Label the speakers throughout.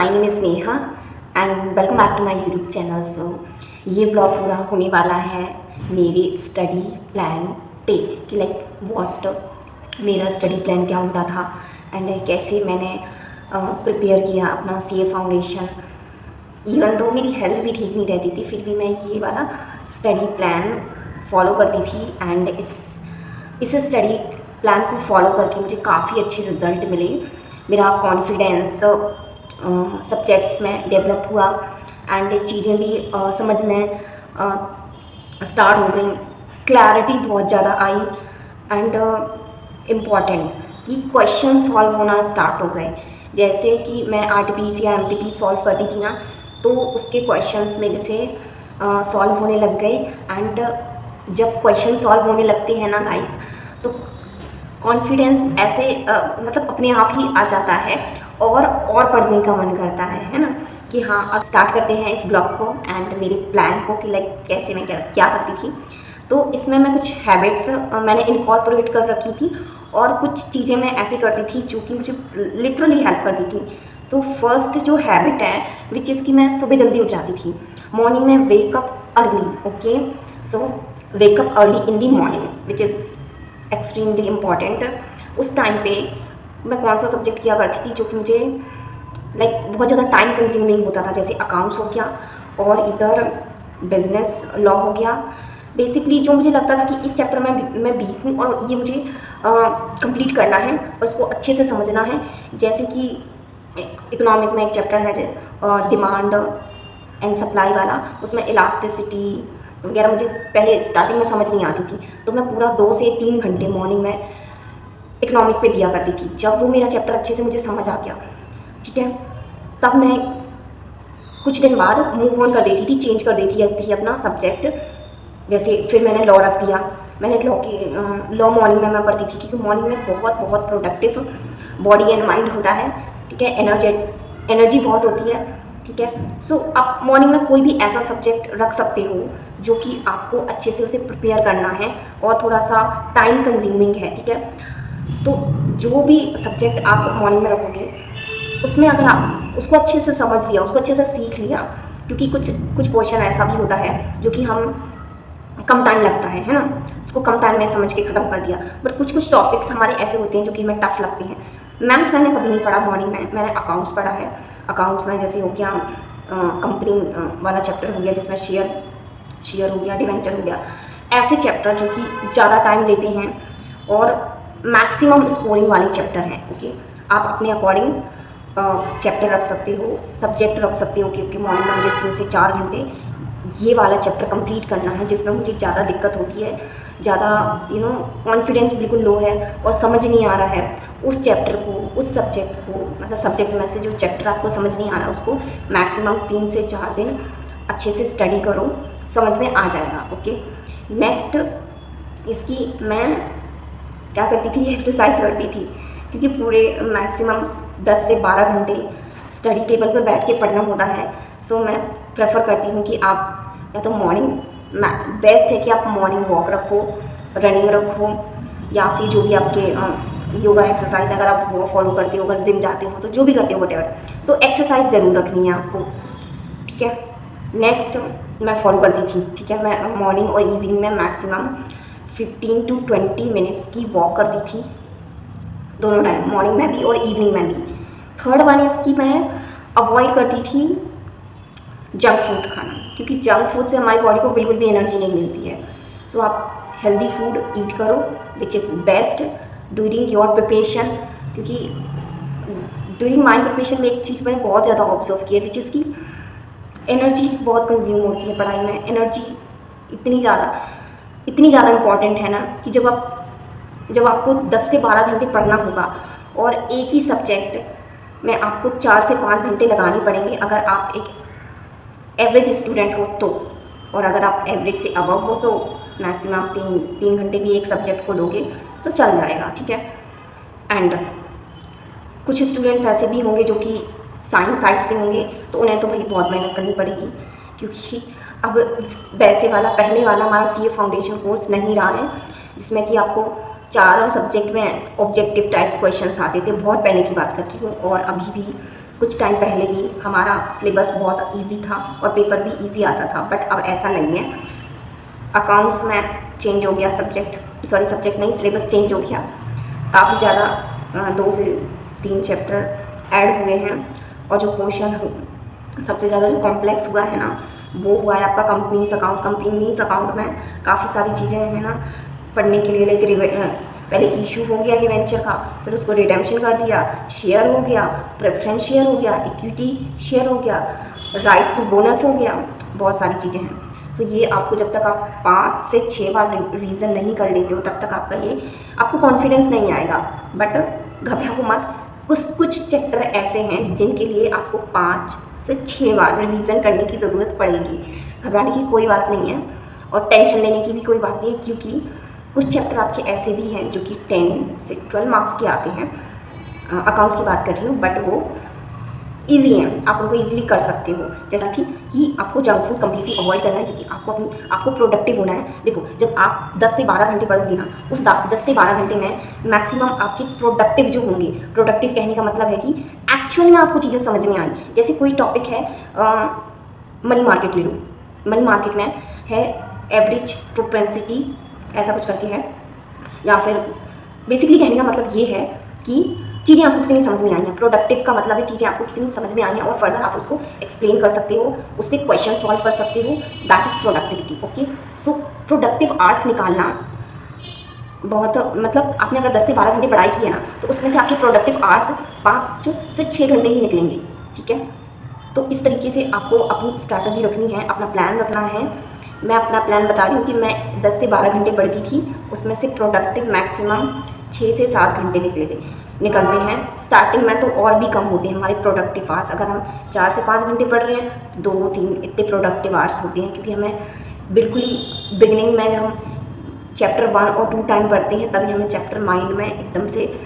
Speaker 1: My name is Neha and welcome back to my YouTube channel. So ये blog पूरा होने वाला है मेरे स्टडी प्लान पे कि लाइक व्हाट मेरा स्टडी प्लान क्या होता था एंड कैसे मैंने प्रिपेयर किया अपना सीए फाउंडेशन। इवन तो मेरी हेल्थ भी ठीक नहीं रहती थी फिर भी मैं ये वाला स्टडी प्लान फॉलो करती थी एंड इस स्टडी प्लान को फॉलो करके मुझे काफ़ी अच्छे रिज़ल्ट मिले। मेरा कॉन्फिडेंस सब्जेक्ट्स में डेवलप हुआ एंड चीज़ें भी समझ में स्टार्ट हो गई। क्लैरिटी बहुत ज़्यादा आई एंड इम्पॉर्टेंट कि क्वेश्चन सॉल्व होना स्टार्ट हो गए। जैसे कि मैं आरटीपीसी या एमटीपी सॉल्व करती थी ना, तो उसके क्वेश्चंस मेरे से सॉल्व होने लग गए एंड जब क्वेश्चन सॉल्व होने लगते हैं ना गाइस, तो कॉन्फिडेंस ऐसे मतलब अपने आप ही आ जाता है और पढ़ने का मन करता है ना, कि हाँ अब स्टार्ट करते हैं इस ब्लॉग को एंड मेरे प्लान को कि लाइक कैसे मैं क्या करती थी। तो इसमें मैं कुछ हैबिट्स मैंने इनकॉर्पोरेट कर रखी थी और कुछ चीज़ें मैं ऐसे करती थी जो कि मुझे लिटरली हेल्प करती थी। तो फर्स्ट जो हैबिट है विच इज़ कि मैं सुबह जल्दी उठ जाती थी मॉर्निंग में, wake up early. Okay, so wake up early in the morning which is extremely important. उस टाइम पे मैं कौन सा सब्जेक्ट किया करती थी जो कि मुझे लाइक बहुत ज़्यादा टाइम कंज्यूमिंग होता था, जैसे अकाउंट्स हो गया और इधर बिजनेस लॉ हो गया। बेसिकली जो मुझे लगता था कि इस चैप्टर में मैं वीक हूँ और ये मुझे कंप्लीट करना है और इसको अच्छे से समझना है। जैसे कि इकोनॉमिक में एक चैप्टर है डिमांड एंड सप्लाई वाला, उसमें इलास्टिसिटी वगैरह मुझे पहले स्टार्टिंग में समझ नहीं आती थी, तो मैं पूरा 2 से 3 घंटे मॉर्निंग में इकोनॉमिक पे दिया करती थी। जब वो मेरा चैप्टर अच्छे से मुझे समझ आ गया, ठीक है, तब मैं कुछ दिन बाद मूव ऑन कर देती थी, चेंज कर देती थी अपना सब्जेक्ट। जैसे फिर मैंने लॉ रख दिया। मैंने लॉ मॉर्निंग में मैं पढ़ती थी क्योंकि मॉर्निंग में बहुत प्रोडक्टिव बॉडी एंड माइंड होता है, ठीक है, एनर्जी बहुत होती है, ठीक है। सो आप मॉर्निंग में कोई भी ऐसा सब्जेक्ट रख सकते हो जो कि आपको अच्छे से उसे प्रिपेयर करना है और थोड़ा सा टाइम कंज्यूमिंग है, ठीक है। तो जो भी सब्जेक्ट आप मॉर्निंग में रखोगे उसमें अगर आप उसको अच्छे से समझ लिया, उसको अच्छे से सीख लिया, क्योंकि कुछ पोर्शन ऐसा भी होता है जो कि हम कम टाइम लगता है ना, उसको कम टाइम में समझ के ख़त्म कर दिया। बट कुछ टॉपिक्स हमारे ऐसे होते हैं जो कि हमें टफ लगते हैं। मैथ्स मैंने कभी नहीं पढ़ा मॉर्निंग में, मैंने अकाउंट्स पढ़ा है। अकाउंट्स में जैसे हो गया कंपनी वाला चैप्टर हो गया जिसमें शेयर हो गया, डिवेंचर हो गया, ऐसे चैप्टर जो कि ज़्यादा टाइम लेते हैं और मैक्सिमम स्कोरिंग वाले चैप्टर हैं। ओके, आप अपने अकॉर्डिंग चैप्टर रख सकते हो, सब्जेक्ट रख सकते हो, क्योंकि मॉर्निंग में मुझे 3 से 4 घंटे ये वाला चैप्टर कंप्लीट करना है जिसमें मुझे ज़्यादा दिक्कत होती है, ज़्यादा कॉन्फिडेंस बिल्कुल लो है और समझ नहीं आ रहा है उस चैप्टर को, उस सब्जेक्ट को, मतलब सब्जेक्ट में से जो चैप्टर आपको समझ नहीं आ रहा उसको मैक्सिमम 3 से 4 दिन अच्छे से स्टडी करो, समझ में आ जाएगा। ओके, नेक्स्ट इसकी मैं क्या करती थी, एक्सरसाइज करती थी, क्योंकि पूरे मैक्सिमम 10 से 12 घंटे स्टडी टेबल पर बैठ के पढ़ना होता है। सो मैं प्रेफर करती हूँ कि आप या तो मॉर्निंग, बेस्ट है कि आप मॉर्निंग वॉक रखो, रनिंग रखो, या फिर जो भी आपके योगा एक्सरसाइज अगर आप वो फॉलो करते हो, अगर जिम जाते हो तो जो भी करते हो वटेवर, तो एक्सरसाइज ज़रूर रखनी है आपको, ठीक है। नेक्स्ट मैं फॉलो करती थी, ठीक है, मैं मॉर्निंग और इवनिंग में मैक्सिमम 15 to 20 मिनट्स की वॉक करती थी, दोनों टाइम, मॉर्निंग में भी और इवनिंग में भी। थर्ड वन इसकी मैं अवॉइड करती थी जंक फूड खाना, क्योंकि जंक फूड से हमारी बॉडी को बिल्कुल भी एनर्जी नहीं मिलती है। सो आप हेल्दी फूड ईट करो which is best during your preparation, क्योंकि ड्यूरिंग माई प्रिपरेशन में एक चीज़ मैंने बहुत ज़्यादा ऑब्जर्व की है विच इज़ की एनर्जी बहुत कंज्यूम होती है पढ़ाई में। एनर्जी इतनी ज़्यादा इम्पॉर्टेंट है ना कि जब आपको 10 से 12 घंटे पढ़ना होगा और एक ही सब्जेक्ट में आपको 4 से 5 घंटे लगाने पड़ेंगे अगर आप एक एवरेज स्टूडेंट हो तो, और अगर आप एवरेज से अबव हो तो मैक्सिमम आप 3 घंटे भी एक सब्जेक्ट को दोगे तो चल जाएगा, ठीक है। एंड कुछ स्टूडेंट्स ऐसे भी होंगे जो कि साइंस साइड से होंगे, तो उन्हें तो भाई बहुत मेहनत करनी पड़ेगी, क्योंकि अब वैसे वाला पहले वाला हमारा सीए फाउंडेशन कोर्स नहीं रहा है जिसमें कि आपको चारों सब्जेक्ट में ऑब्जेक्टिव टाइप्स क्वेश्चंस आते थे। बहुत पहले की बात कर रही हूँ, और अभी भी कुछ टाइम पहले भी हमारा सिलेबस बहुत इजी था और पेपर भी इजी आता था, बट अब ऐसा नहीं है। अकाउंट्स में चेंज हो गया सब्जेक्ट नहीं, सिलेबस चेंज हो गया। काफ़ी ज़्यादा 2 से 3 चैप्टर ऐड हुए हैं, और जो पोर्शन सबसे ज़्यादा जो कॉम्प्लेक्स हुआ है ना, वो हुआ है आपका कंपनीज अकाउंट में काफ़ी सारी चीज़ें हैं ना पढ़ने के लिए। लाइक पहले इशू हो गया डिवेंचर का, फिर उसको रिडेम्पशन कर दिया, शेयर हो गया, प्रेफरेंस शेयर हो गया, इक्विटी शेयर हो गया, राइट टू बोनस हो गया, बहुत सारी चीज़ें हैं। सो ये आपको जब तक आप 5 से 6 बार रिवीजन नहीं कर लेते हो, तब तक आपको कॉन्फिडेंस नहीं आएगा। बट घबराओ मत, कुछ चैप्टर ऐसे हैं जिनके लिए आपको 5 से 6 बार रिवीजन करने की ज़रूरत पड़ेगी। घबराने की कोई बात नहीं है और टेंशन लेने की भी कोई बात नहीं है, क्योंकि कुछ चैप्टर आपके ऐसे भी हैं जो कि 10 से 12 मार्क्स के आते हैं। अकाउंट्स की बात कर रही हूँ, बट वो ईजी हैं, आप उनको ईजिली कर सकते हो। जैसा कि आपको जंक फूड कम्प्लीटली अवॉइड करना है, क्योंकि आपको प्रोडक्टिव होना है। देखो, जब आप 10 से 12 घंटे पढ़ोगी ना, उस 10 से 12 घंटे में मैक्सिमम आपके प्रोडक्टिव जो होंगे, प्रोडक्टिव कहने का मतलब है कि एक्चुअल में आपको चीज़ें समझ में आई। जैसे कोई टॉपिक है, मनी मार्केट ले लो, मनी मार्केट में है एवरेज प्रोपेंसिटी, ऐसा कुछ करके है, या फिर बेसिकली कहने का मतलब ये है कि चीज़ें आपको कितनी समझ में आई हैं। प्रोडक्टिव का मतलब है चीज़ें आपको कितनी समझ में आई हैं और फर्दर आप उसको एक्सप्लेन कर सकते हो, उससे क्वेश्चन सॉल्व कर सकते हो। That is productivity. Okay, so productive hours निकालना बहुत, मतलब आपने अगर 10 से 12 घंटे पढ़ाई की है ना, तो उसमें से आपके प्रोडक्टिव आवर्स 5 से 6 घंटे ही निकलेंगे। ठीक है, तो इस तरीके से आपको अपनी स्ट्रैटेजी रखनी है, अपना प्लान रखना है। मैं अपना प्लान बता रही हूँ कि मैं 10 से 12 घंटे पढ़ती थी, उसमें से प्रोडक्टिव मैक्सिमम 6 से 7 घंटे निकलते हैं। स्टार्टिंग में तो और भी कम होते हैं हमारे प्रोडक्टिव आवर्स। अगर हम 4 से 5 घंटे पढ़ रहे हैं, 2-3 इतने प्रोडक्टिव आवर्स होते हैं, क्योंकि हमें बिल्कुल ही बिगिनिंग में हम चैप्टर 1 और 2 टाइम पढ़ते हैं, तभी हमें चैप्टर माइंड में एकदम से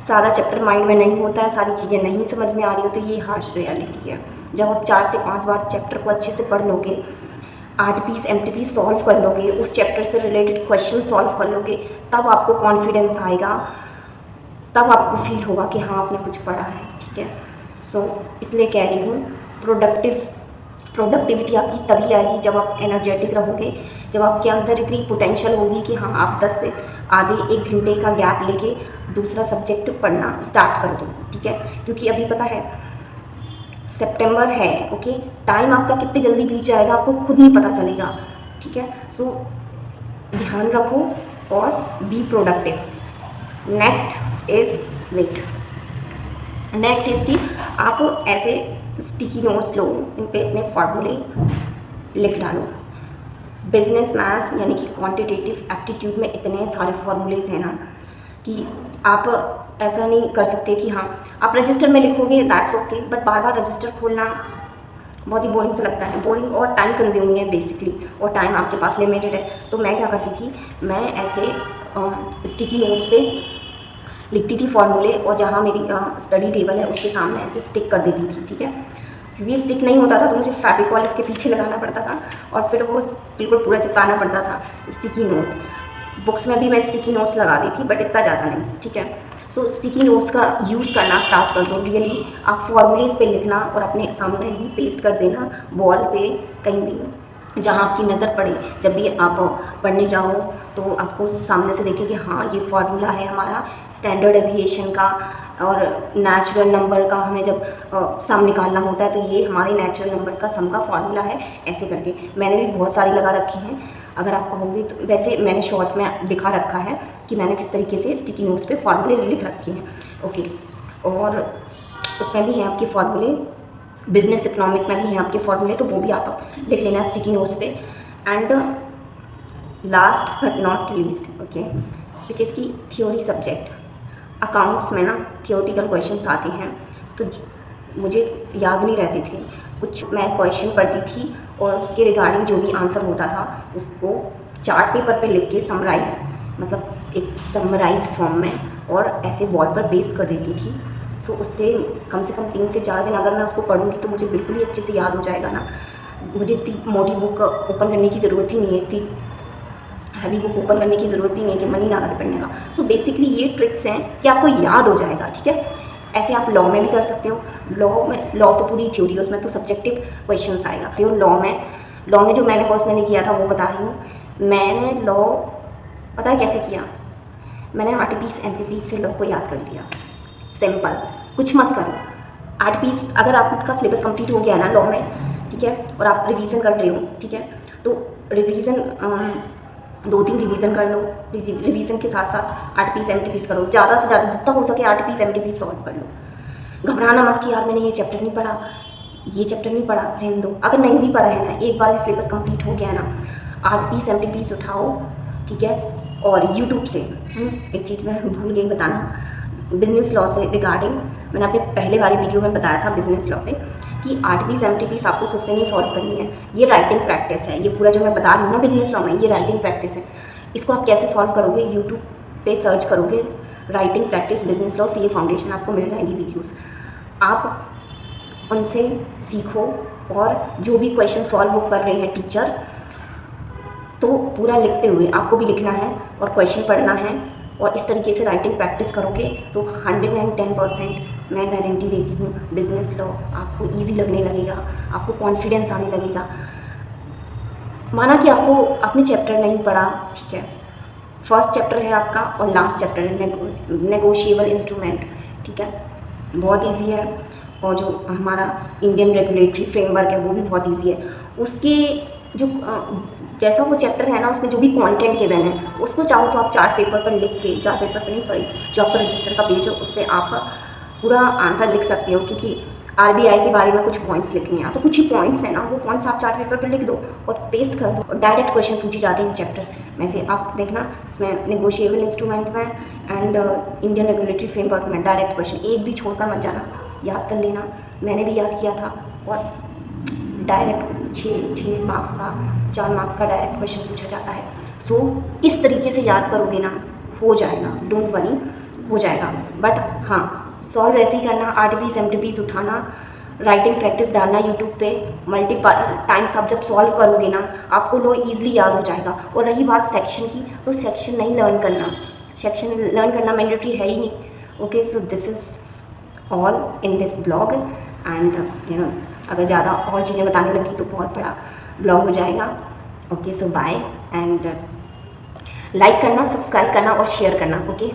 Speaker 1: सारा चैप्टर माइंड में नहीं होता है, सारी चीज़ें नहीं समझ में आ रही होती। ये हार्श रियलिटी है। जब आप 4 से 5 बार चैप्टर को अच्छे से पढ़ लोगे, आरटीपीस एमटीपीस सॉल्व कर लोगे, उस चैप्टर से रिलेटेड क्वेश्चन सॉल्व कर लोगे, तब आपको कॉन्फिडेंस आएगा, तब आपको फील होगा कि हाँ आपने कुछ पढ़ा है। ठीक है, सो इसलिए कह रही हूँ, प्रोडक्टिविटी आपकी तभी आएगी जब आप एनर्जेटिक रहोगे, जब आपके अंदर इतनी पोटेंशियल होगी कि हाँ आप 10 से आधे 1 घंटे का गैप लेके दूसरा सब्जेक्ट पढ़ना स्टार्ट कर दो। ठीक है, क्योंकि अभी पता है सितंबर है। ओके, टाइम आपका कितनी जल्दी बीत जाएगा आपको खुद नहीं पता चलेगा। ठीक है, सो ध्यान रखो और बी प्रोडक्टिव। नेक्स्ट इज कि आप ऐसे स्टिकी नोट्स लो, इन पे अपने फार्मूले लिख डालो। बिजनेस मैथ्स यानी कि क्वांटिटेटिव एप्टीट्यूड में इतने सारे फार्मूलेज हैं ना कि आप ऐसा नहीं कर सकते कि हाँ आप रजिस्टर में लिखोगे, that's okay, but bar bar register खोलना बहुत ही बोरिंग सा लगता है, बोरिंग और टाइम कंज्यूमिंग है बेसिकली, और टाइम आपके पास लिमिटेड है। तो मैं क्या करती थी, मैं ऐसे स्टिकी नोट्स पे लिखती थी फार्मूले, और जहाँ मेरी स्टडी टेबल है उसके सामने ऐसे स्टिक कर देती थी। ठीक है, क्योंकि स्टिक नहीं होता था तो मुझे फैब्रिकॉल इसके पीछे लगाना पड़ता था, और फिर वो बिल्कुल पूरा चिपकाना पड़ता था स्टिकी नोट्स। बुक्स में भी मैं स्टिकी नोट्स लगा दी थी, बट इतना ज़्यादा नहीं। ठीक है, सो स्टिकी नोट्स का यूज़ करना स्टार्ट कर दो। रियली आप फॉर्मूलेज पे लिखना और अपने सामने ही पेस्ट कर देना वॉल पे, कहीं भी जहाँ आपकी नज़र पड़े। जब भी आप पढ़ने जाओ तो आपको सामने से देखें कि हाँ ये फार्मूला है हमारा स्टैंडर्ड एविएशन का, और नेचुरल नंबर का हमें जब सम निकालना होता है तो ये हमारे नेचुरल नंबर का सम का फार्मूला है, ऐसे करके। मैंने भी बहुत सारी लगा रखी हैं, अगर आप कहोगे तो। वैसे मैंने शॉर्ट में दिखा रखा है कि मैंने किस तरीके से स्टिकी नोट्स पे फार्मूले लिख रखे हैं। ओके, और उसमें भी हैं आपके फार्मूले, बिजनेस इकोनॉमिक में भी हैं आपके फार्मूले, तो वो भी आप लिख लेना स्टिकी नोट्स पे। And last but not least, okay, which is की थ्योरी सब्जेक्ट। अकाउंट्स में ना थियोरटिकल क्वेश्चंस आते हैं, तो मुझे याद नहीं रहते थे कुछ। मैं क्वेश्चन पढ़ती थी और उसके रिगार्डिंग जो भी आंसर होता था उसको चार्ट पेपर पे लिख के समराइज़, मतलब एक समराइज फॉर्म में, और ऐसे वॉल पर पेस्ट कर देती थी। सो उससे कम से कम 3 से 4 दिन अगर मैं उसको पढ़ूंगी तो मुझे बिल्कुल ही अच्छे से याद हो जाएगा ना। मुझे इतनी मोटी बुक ओपन करने की ज़रूरत ही नहीं है, इतनी हैवी बुक ओपन करने की ज़रूरत ही नहीं है कि मन ही ना करे पढ़ने का। सो बेसिकली ये ट्रिक्स हैं कि आपको याद हो जाएगा। ठीक है, ऐसे आप लॉ में भी कर सकते हो। लॉ तो पूरी थ्योरी है, उसमें तो सब्जेक्टिव क्वेश्चंस आएगा। तो लॉ में जो मैंने पर्सनली किया था वो बता रही हूँ। मैंने लॉ पता है कैसे किया, मैंने आरटीपीस एमपीपीस से लॉ को याद कर लिया। सिंपल, कुछ मत करो। आरटीपीस अगर आपका सिलेबस कंप्लीट हो गया ना लॉ में, ठीक है, और आप रिवीजन कर रहे हो, ठीक है, तो रिवीजन 2-3 रिवीजन कर लो। रिवीजन के साथ साथ आरटीपीस एमटीपीस करो, ज़्यादा से ज़्यादा जितना हो सके आरटीपीस एमटीपीस सॉल्व कर लो। घबराना मत कि यार मैंने ये चैप्टर नहीं पढ़ा, रहने दो। अगर नहीं भी पढ़ा है ना, एक बार सिलेबस कंप्लीट हो गया ना, आरटीपीस एमटीपीस उठाओ, ठीक है, और यूट्यूब से एक चीज़ मैं भूल गई बताना, बिजनेस लॉ से रिगार्डिंग मैंने अपने पहले वाली वीडियो में बताया था बिजनेस लॉ पे कि आरटीपीस एमटीपीस आपको खुद से नहीं सॉल्व करनी है, ये राइटिंग प्रैक्टिस है। ये पूरा जो मैं बता रही हूँ ना बिजनेस लॉ में, ये राइटिंग प्रैक्टिस है। इसको आप कैसे सॉल्व करोगे, यूट्यूब पे सर्च करोगे writing practice business law CA foundation, आपको मिल जाएंगी वीडियोज़। आप उनसे सीखो और जो भी क्वेश्चन सॉल्व वो कर रहे हैं टीचर, तो पूरा लिखते हुए आपको भी लिखना है और क्वेश्चन पढ़ना है, और इस तरीके से राइटिंग प्रैक्टिस करोगे तो 110% मैं गारंटी देती हूँ बिजनेस लॉ आपको इजी लगने लगेगा, आपको कॉन्फिडेंस आने लगेगा। माना कि आपने चैप्टर नहीं पढ़ा, ठीक है, फर्स्ट चैप्टर है आपका और लास्ट चैप्टर है नेगोशिएबल इंस्ट्रूमेंट, ठीक है, बहुत इजी है। और जो हमारा इंडियन रेगुलेटरी फ्रेमवर्क है वो भी बहुत इजी है। उसके जो जैसा वो चैप्टर है ना, उसमें जो भी कंटेंट गिवन है उसको चाहो तो आप चार्ट पेपर पर लिख के, चार्ट पेपर पर नहीं सॉरी, जो आपका रजिस्टर का पेज है उस पर आप पूरा आंसर लिख सकते हो, क्योंकि आरबीआई के बारे में कुछ पॉइंट्स लिखने हैं तो कुछ ही पॉइंट्स हैं ना, वो पॉइंट्स आप चार्ट पेपर पर लिख दो और पेस्ट कर दो, और डायरेक्ट क्वेश्चन पूछे जाते हैं इन चैप्टर में से। आप देखना इसमें नेगोशिएबल इंस्ट्रूमेंट में एंड इंडियन रेगुलेटरी फ्रेमवर्क में डायरेक्ट क्वेश्चन एक भी छोड़कर मत जाना, याद कर लेना। मैंने भी याद किया था, और डायरेक्ट 6 मार्क्स का, 4 मार्क्स का डायरेक्ट क्वेश्चन पूछा जाता है। सो इस तरीके से याद करोगे ना, हो जाएगा, डोंट वरी, हो जाएगा। बट हाँ, सॉल्व ऐसे ही करना, आरटीपीस एमटीपीस उठाना, राइटिंग प्रैक्टिस डालना यूट्यूब पे, मल्टीपल टाइम्स आप जब सॉल्व करोगे ना, आपको लॉ ईजिली याद हो जाएगा। और रही बात सेक्शन की, तो सेक्शन नहीं लर्न करना, सेक्शन लर्न करना मैंडेटरी है ही नहीं। Okay, so this is all in this blog and अगर ज़्यादा और चीज़ें बताने लगी तो बहुत बड़ा ब्लॉग हो जाएगा। Okay, so bye and like करना, सब्सक्राइब करना और शेयर करना। ओके।